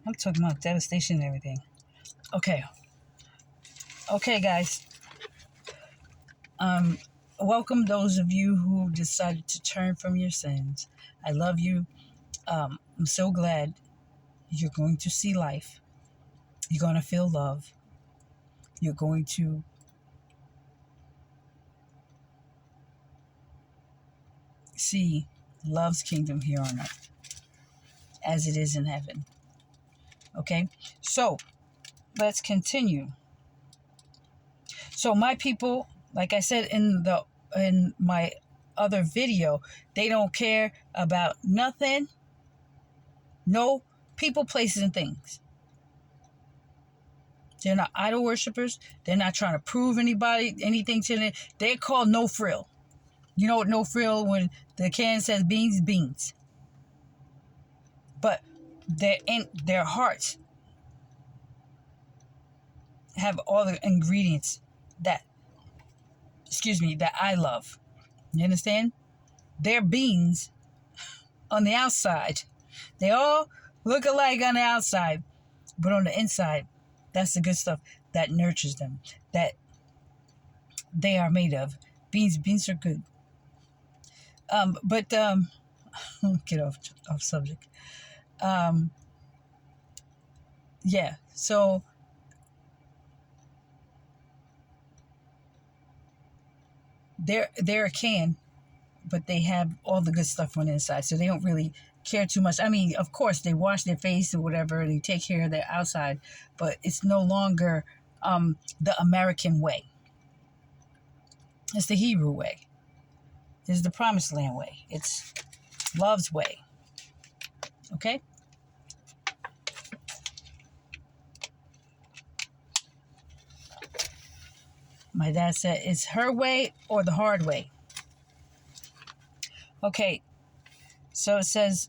I'm talking about devastation and everything. Okay. Okay, guys. Welcome those of you who decided to turn from your sins. I love you. I'm so glad you're going to see life. You're going to feel love. You're going to see love's kingdom here on earth as it is in heaven. Okay? So, let's continue. So, my people, like I said in my other video, they don't care about nothing. No people, places, and things. They're not idol worshippers. They're not trying to prove anything to them. They're called no frill. You know what no frill, when the can says beans, beans. But their hearts have all the ingredients that I love. You understand? They're beans on the outside. They all look alike on the outside, but on the inside, that's the good stuff that nurtures them, that they are made of. Beans are good. But get off subject. Yeah. So they're a can, but they have all the good stuff on the inside, so they don't really care too much. I mean, of course, they wash their face or whatever, they take care of their outside, but it's no longer the American way. It's the Hebrew way. It's the Promised Land way. It's love's way. Okay? My dad said, it's her way or the hard way. Okay, so it says,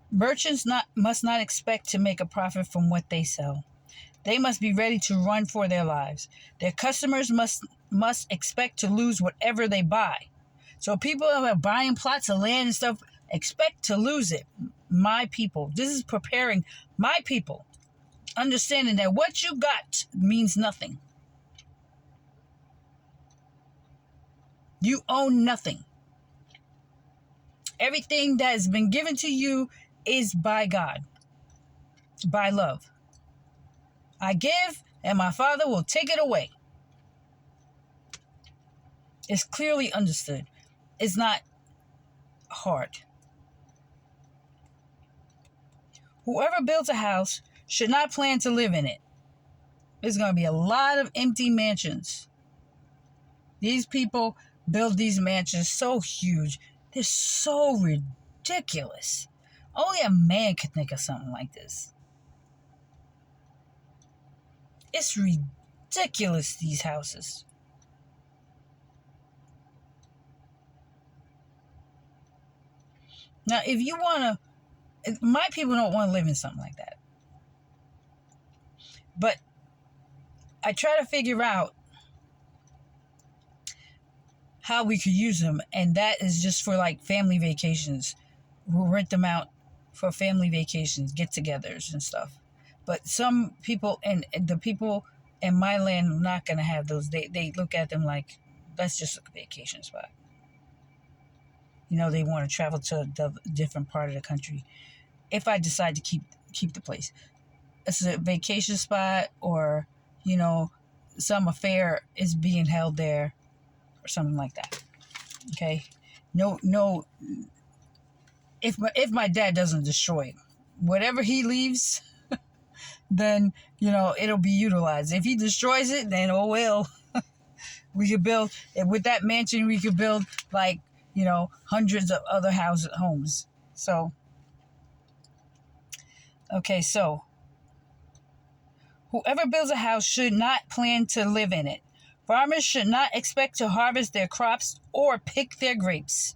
merchants must not expect to make a profit from what they sell. They must be ready to run for their lives. Their customers must expect to lose whatever they buy. So people who are buying plots of land and stuff expect to lose it. My people, this is preparing my people, understanding that what you got means nothing. You own nothing. Everything that has been given to you is by God, by love. I give, and my Father will take it away. It's clearly understood. It's not hard. Whoever builds a house should not plan to live in it. There's going to be a lot of empty mansions. These people build these mansions so huge. They're so ridiculous. Only a man could think of something like this. It's ridiculous, these houses. Now, if you want to, my people don't want to live in something like that. But I try to figure out how we could use them, and that is just for like family vacations. We'll rent them out for family vacations, get-togethers and stuff. But some people, and the people in my land, are not going to have those. They look at them like, that's just a vacation spot. You know, they want to travel to a different part of the country. If I decide to keep the place, it's a vacation spot, or, you know, some affair is being held there, or something like that. Okay? No. If my dad doesn't destroy it, whatever he leaves, then, you know, it'll be utilized. If he destroys it, then oh well. We could build, with that mansion, we could build like, you know, hundreds of other homes. So, okay, so whoever builds a house should not plan to live in it. Farmers should not expect to harvest their crops or pick their grapes.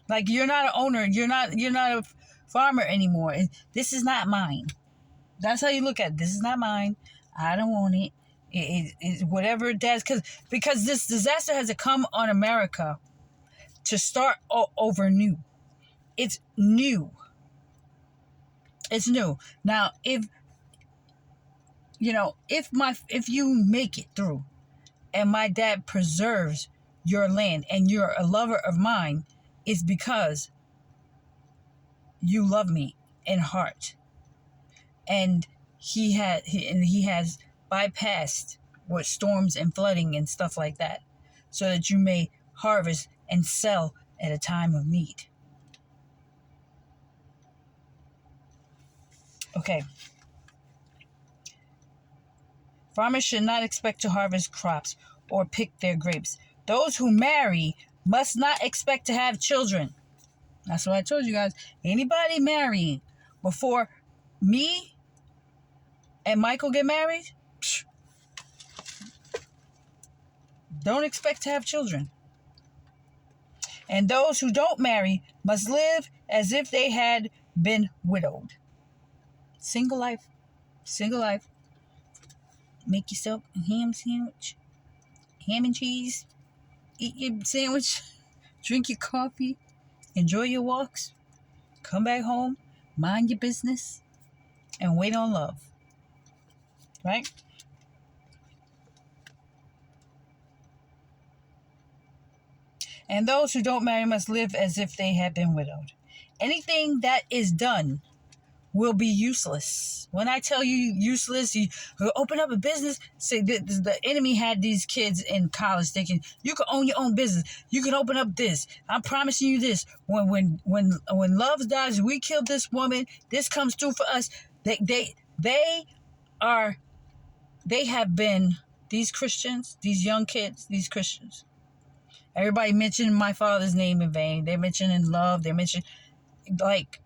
Like, you're not an owner. You're not a farmer anymore. This is not mine. That's how you look at it. This is not mine. I don't own it. It whatever it does, because this disaster has come on America to start over new. It's new. It's new. Now, if you make it through and my dad preserves your land and you're a lover of mine, it's because you love me in heart. And he has bypassed with storms and flooding and stuff like that, so that you may harvest and sell at a time of need. Okay. Farmers should not expect to harvest crops or pick their grapes. Those who marry must not expect to have children. That's what I told you guys. Anybody marrying before me and Michael get married, don't expect to have children. And those who don't marry must live as if they had been widowed. Single life. Single life. Make yourself a ham sandwich. Ham and cheese. Eat your sandwich. Drink your coffee. Enjoy your walks. Come back home. Mind your business. And wait on love. Right? And those who don't marry must live as if they had been widowed. Anything that is done will be useless. When I tell you useless, you open up a business. Say the enemy had these kids in college thinking you can own your own business. You can open up this. I'm promising you this. When love dies, we kill this woman. This comes through for us. They have been, these Christians, these young kids, these Christians. Everybody mentioned my father's name in vain. They're mentioning love. They're mentioning, like,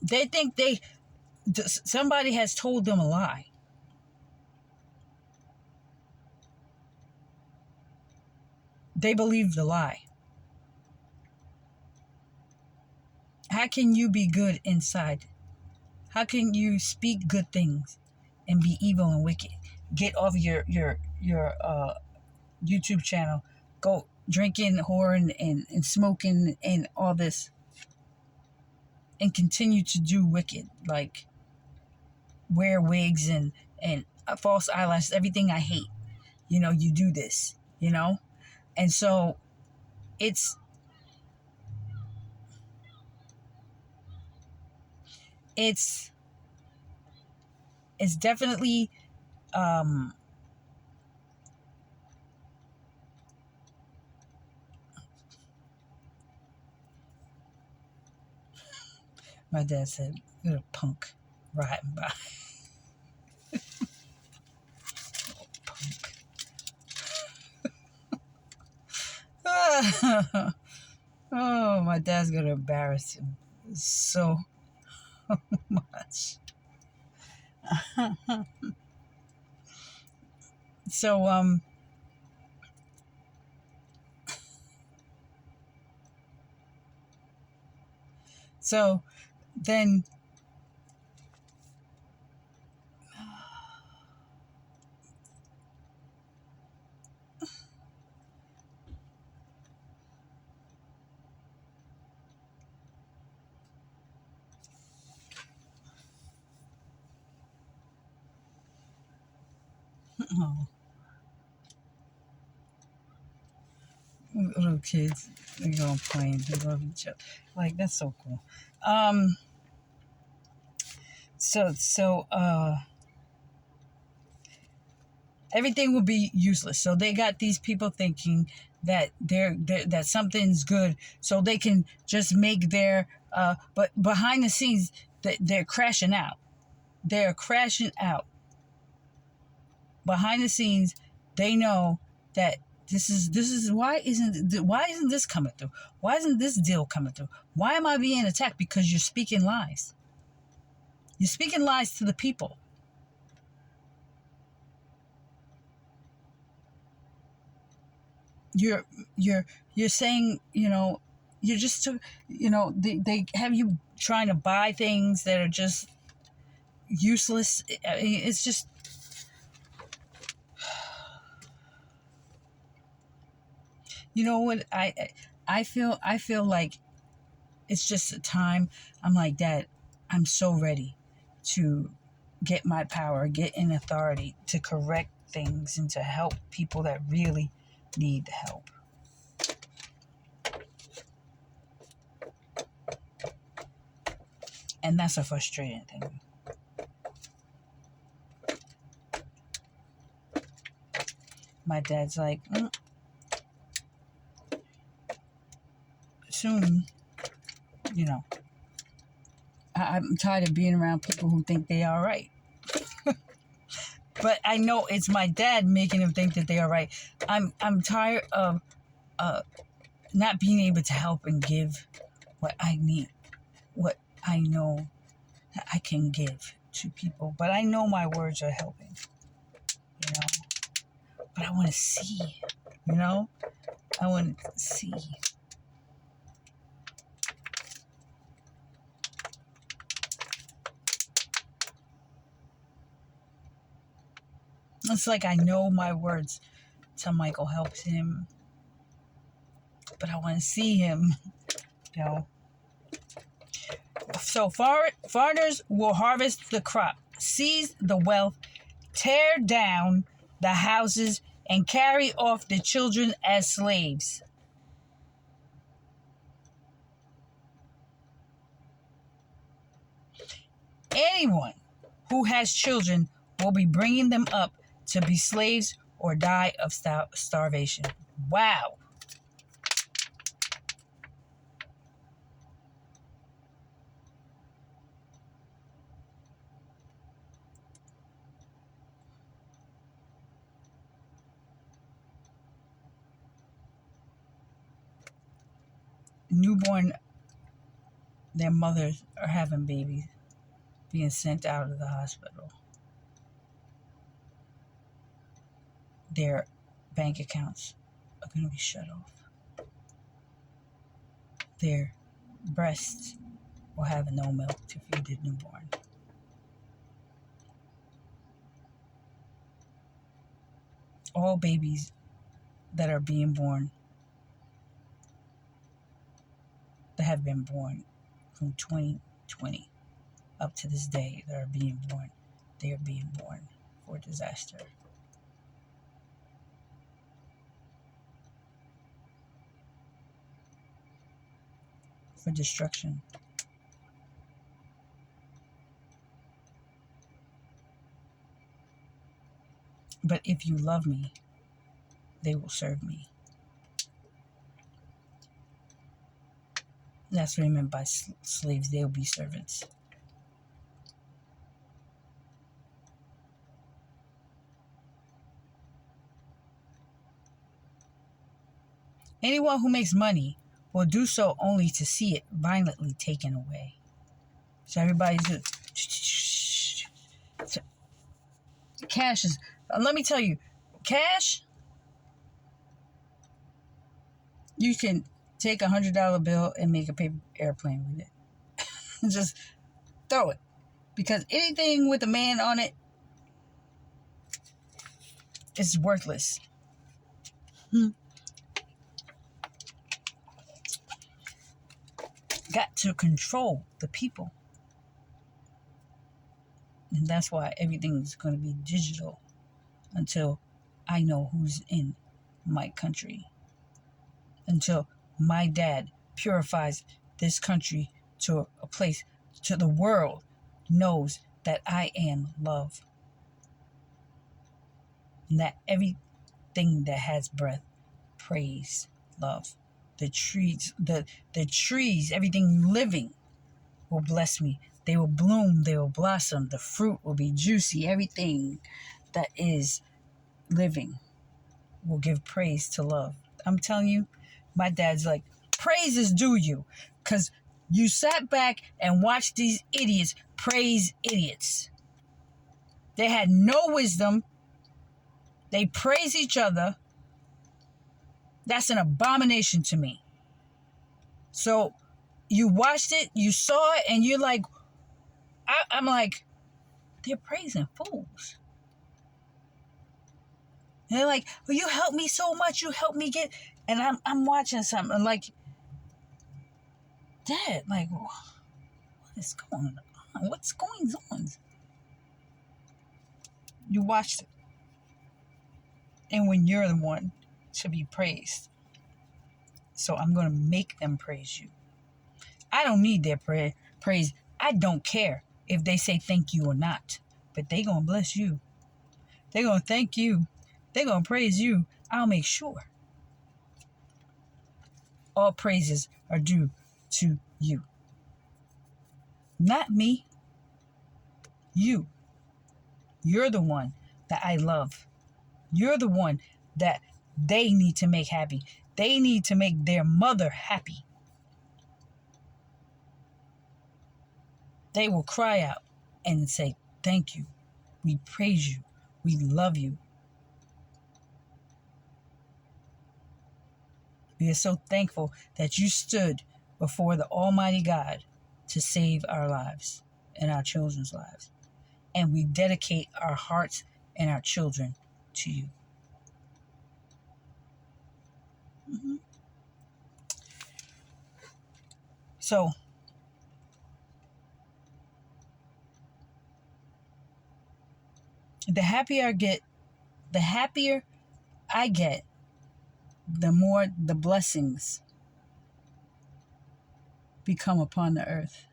they think somebody has told them a lie. They believe the lie. How can you be good inside? How can you speak good things and be evil and wicked? Get off your YouTube channel. Go drinking, whoring, and smoking and all this. And continue to do wicked. Like wear wigs and false eyelashes. Everything I hate. You do this. And so it's definitely my dad said, "You're a punk riding by." Punk. Oh, my dad's gonna embarrass him so much. So so then oh, little kids, they go playing, they love each other. Like, that's so cool. So everything will be useless. So they got these people thinking that that something's good, so they can just make their but behind the scenes they're crashing out. They're crashing out. Behind the scenes, they know that this is why isn't this coming through? Why isn't this deal coming through? Why am I being attacked? Because you're speaking lies. You're speaking lies to the people. You're saying, you're just, they have you trying to buy things that are just useless. It's just, You know what? I feel like it's just a time. I'm like, Dad, I'm so ready to get my power, get in authority to correct things and to help people that really need help. And that's a frustrating thing. My dad's like, soon, you know, I'm tired of being around people who think they are right. But I know it's my dad making them think that they are right. I'm tired of not being able to help and give what I need, what I know that I can give to people. But I know my words are helping, you know. But I want to see, you know. I want to see. It's like I know my words to Michael helps him, but I want to see him, you know. So foreigners will harvest the crop, seize the wealth, tear down the houses, and carry off the children as slaves. Anyone who has children will be bringing them up to be slaves or die of starvation. Wow. Newborn, their mothers are having babies being sent out of the hospital. Their bank accounts are going to be shut off. Their breasts will have no milk to feed the newborn. All babies that are being born, that have been born from 2020 up to this day, that are being born, they are being born for disaster. For destruction. But if you love me, they will serve me. That's what I meant by slaves. They'll be servants. Anyone who makes money will do so only to see it violently taken away. So everybody's just... Cash is... Let me tell you, cash, you can take $100 bill and make a paper airplane with it. Just throw it. Because anything with a man on it is worthless. Got to control the people. And that's why everything's going to be digital until I know who's in my country. Until my dad purifies this country to a place, to the world knows that I am love. And that everything that has breath praise love. The trees, the trees, everything living will bless me. They will bloom, they will blossom. The fruit will be juicy. Everything that is living will give praise to love. I'm telling you, my dad's like, praise is due you. Because you sat back and watched these idiots praise idiots. They had no wisdom. They praise each other. That's an abomination to me. So you watched it, you saw it, and you're like, I'm like, they're praising fools. And they're like, well, you helped me so much. You helped me get, And I'm watching something like, Dad, like, what is going on? What's going on? You watched it. And when you're the one to be praised. So I'm going to make them praise you. I don't need their praise. I don't care if they say thank you or not. But they going to bless you. They're going to thank you. They're going to praise you. I'll make sure. All praises are due to you. Not me. You. You're the one that I love. You're the one that they need to make happy. They need to make their mother happy. They will cry out and say, thank you. We praise you. We love you. We are so thankful that you stood before the Almighty God to save our lives and our children's lives. And we dedicate our hearts and our children to you. Mm-hmm. So, the happier I get, the more the blessings become upon the earth.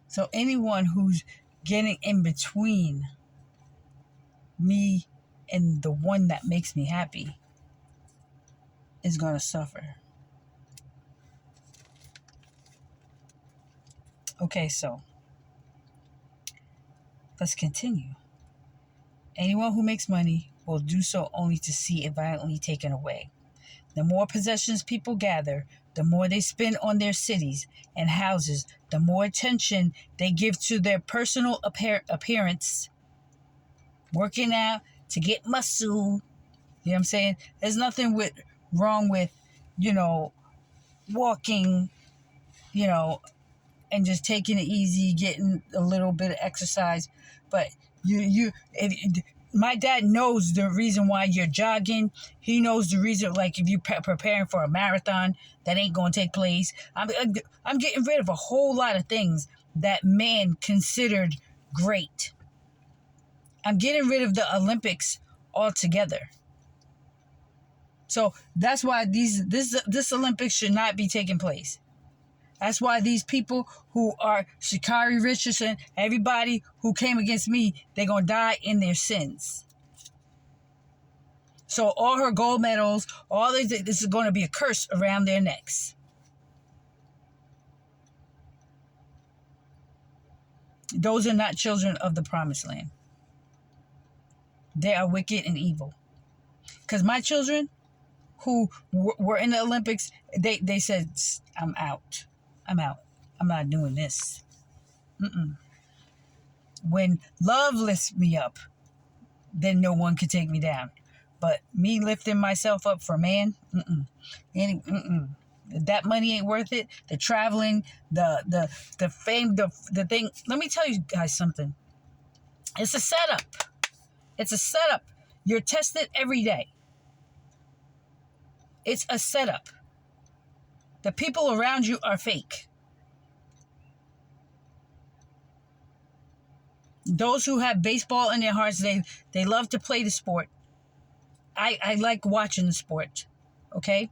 So anyone who's getting in between me and the one that makes me happy is going to suffer. Okay, so let's continue. Anyone who makes money will do so only to see it violently taken away. The more possessions people gather, the more they spend on their cities and houses, the more attention they give to their personal appearance, working out to get muscle. You know what I'm saying? There's nothing wrong with, walking, and just taking it easy, getting a little bit of exercise. But my dad knows the reason why you're jogging. He knows the reason, like if you're preparing for a marathon that ain't going to take place. I'm getting rid of a whole lot of things that man considered great. I'm getting rid of the Olympics altogether. So that's why this Olympics should not be taking place. That's why these people who are Sha'Carri Richardson, everybody who came against me, they're going to die in their sins. So all her gold medals, this is going to be a curse around their necks. Those are not children of the promised land. They are wicked and evil. Because my children who were in the Olympics, they said, I'm out. I'm not doing this. When love lifts me up, then no one can take me down. But me lifting myself up for man, that money ain't worth it. The traveling, the fame, the thing. Let me tell you guys something. It's a setup. It's a setup. You're tested every day. It's a setup. The people around you are fake. Those who have baseball in their hearts, they love to play the sport. I like watching the sport, okay?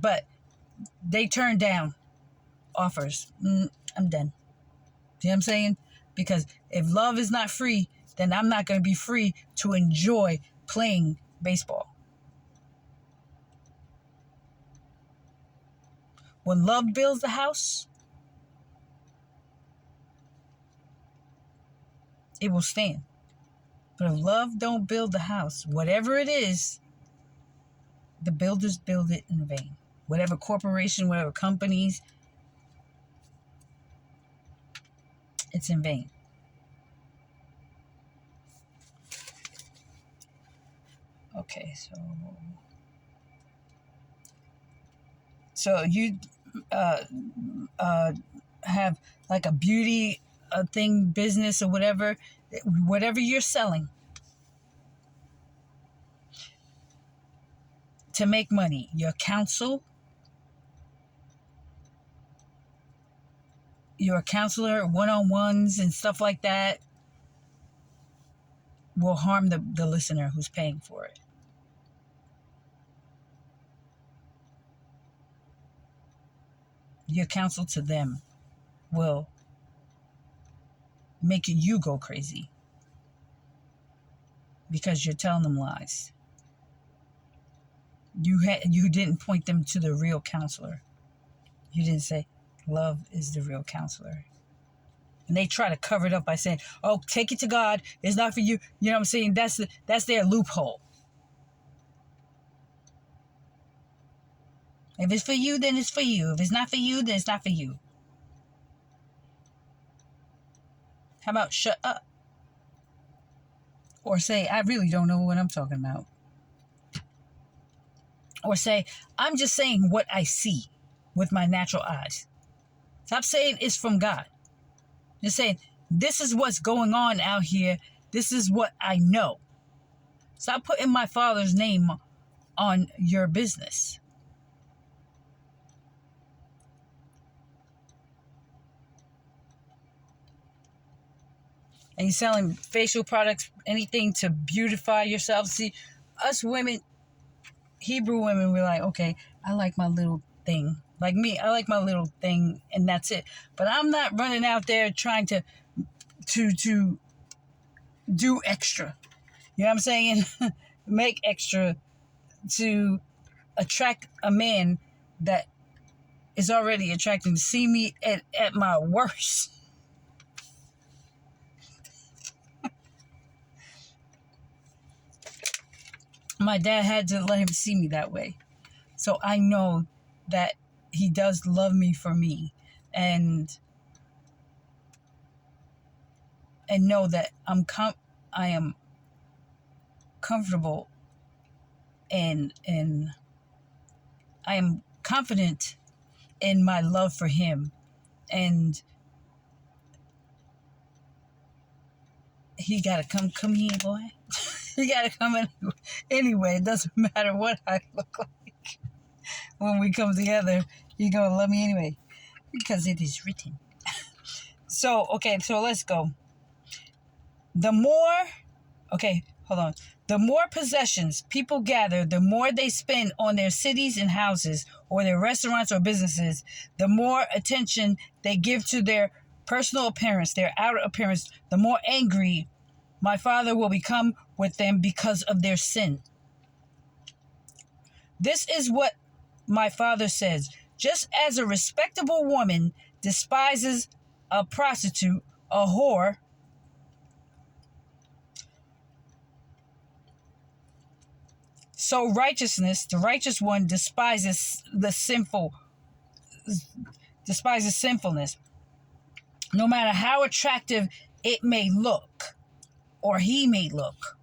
But they turn down offers. I'm done. See what I'm saying? Because if love is not free, then I'm not going to be free to enjoy playing baseball. When love builds the house, it will stand. But if love don't build the house, whatever it is, the builders build it in vain. Whatever corporation, whatever companies, it's in vain. Okay, so you have like a beauty thing, business or whatever. whatever you're selling to make money, your counsel, your counselor, one-on-ones and stuff like that will harm the listener who's paying for it. Your counsel to them will make you go crazy because you're telling them lies. You didn't point them to the real counselor. You didn't say, love is the real counselor. And they try to cover it up by saying, oh, take it to God. It's not for you. You know what I'm saying? That's their loophole. If it's for you, then it's for you. If it's not for you, then it's not for you. How about shut up? Or say, I really don't know what I'm talking about. Or say, I'm just saying what I see with my natural eyes. Stop saying it's from God. Just saying, this is what's going on out here. This is what I know. Stop putting my Father's name on your business. And you're selling facial products, anything to beautify yourself. See, us women, Hebrew women, we're like, okay, I like my little thing. Like me, I like my little thing, and that's it. But I'm not running out there trying to do extra. You know what I'm saying? Make extra to attract a man that is already attracting to see me at my worst. My dad had to let him see me that way. So I know that he does love me for me, and know that I am comfortable and I am confident in my love for him, and he gotta come here, boy. He gotta come in anyway. It doesn't matter what I look like. When we come together, you're gonna love me anyway, because it is written. So let's go. The more possessions people gather, the more they spend on their cities and houses, or their restaurants or businesses, the more attention they give to their personal appearance, their outer appearance, the more angry my Father will become with them because of their sin. This is what my Father says. Just as a respectable woman despises a prostitute, a whore, so righteousness, the righteous one, despises sinfulness, no matter how attractive it may look, or he may look.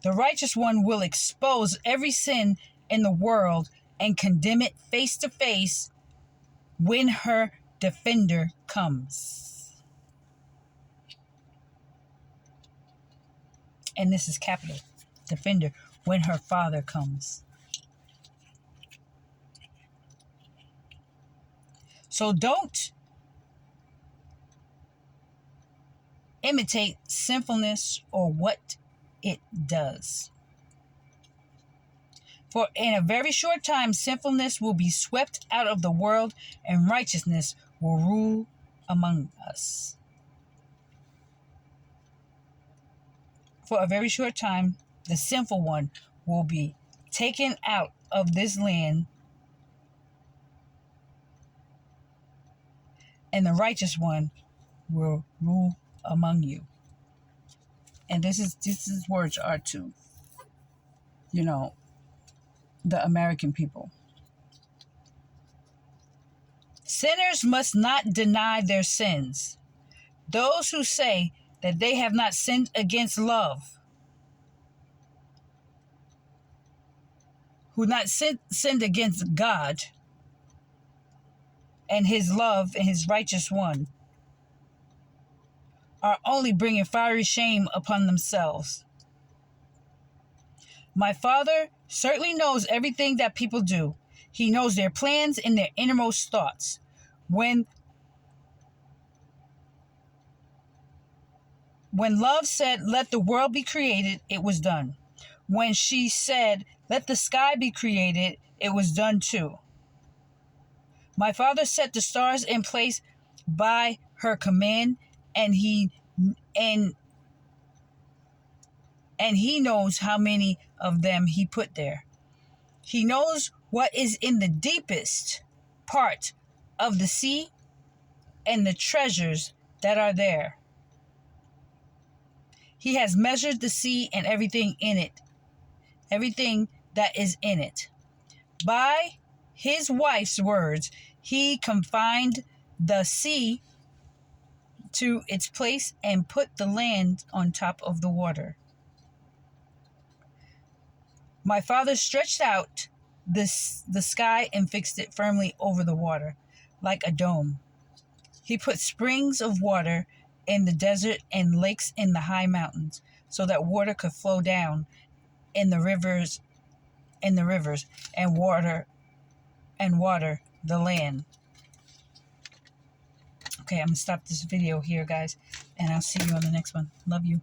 The righteous one will expose every sin in the world and condemn it face to face when her defender comes. And this is capital, defender, when her Father comes. So don't imitate sinfulness or what it does. For in a very short time, sinfulness will be swept out of the world, and righteousness will rule among us. For a very short time, the sinful one will be taken out of this land, and the righteous one will rule among you. And these words are to, the American people. Sinners must not deny their sins. Those who say that they have not sinned against love, who not sinned against God, and his love and his righteous one are only bringing fiery shame upon themselves. My Father certainly knows everything that people do. He knows their plans and their innermost thoughts. When love said, "Let the world be created," it was done. When she said, "Let the sky be created," it was done too. My Father set the stars in place by her command, and he knows how many of them he put there. He knows what is in the deepest part of the sea and the treasures that are there. He has measured the sea and everything in it, everything that is in it. By his wife's words, he confined the sea to its place and put the land on top of the water. My Father stretched out the sky and fixed it firmly over the water, like a dome. He put springs of water in the desert and lakes in the high mountains, so that water could flow down in the rivers and water the land. Okay, I'm gonna stop this video here, guys, and I'll see you on the next one. Love you.